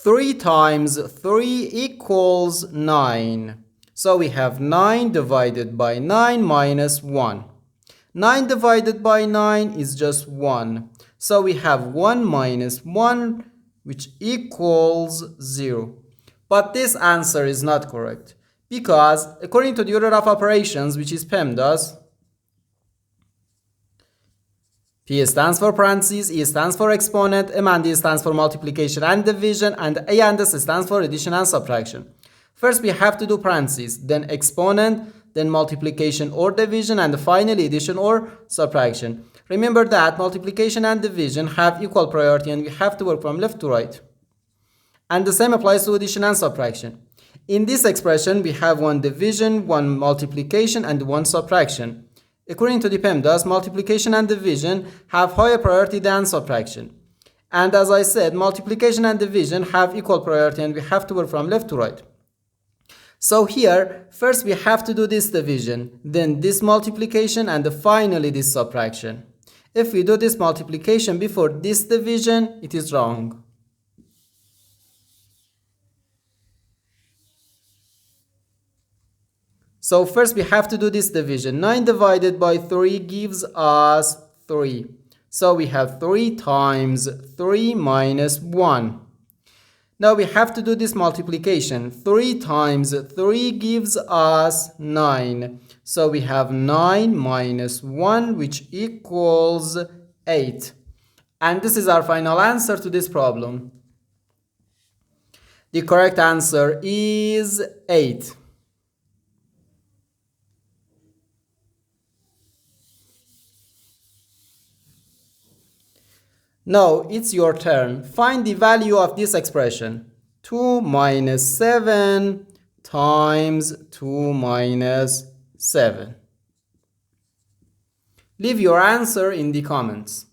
3 times 3 equals 9. So we have 9 divided by 9 minus 1. 9 divided by 9 is just 1. So we have 1 minus 1, which equals 0. But this answer is not correct, because according to the order of operations, which is PEMDAS, P stands for parentheses, E stands for exponent, M and D stands for multiplication and division, and A and S stands for addition and subtraction. First we have to do parentheses, then exponent, then multiplication or division, and finally addition or subtraction. Remember that multiplication and division have equal priority and we have to work from left to right. And the same applies to addition and subtraction. In this expression we have one division, one multiplication, and one subtraction. According to the PEMDAS, multiplication and division have higher priority than subtraction. And as I said, multiplication and division have equal priority and we have to work from left to right. So here, first we have to do this division, then this multiplication, and finally this subtraction. If we do this multiplication before this division, it is wrong. So first we have to do this division. 9 divided by 3 gives us 3. So we have 3 times 3 minus 1. Now we have to do this multiplication. 3 times 3 gives us 9. So we have 9 minus 1, which equals 8. And this is our final answer to this problem. The correct answer is 8. Now it's your turn. Find the value of this expression. 2 minus 7 times 2 minus 7. Leave your answer in the comments.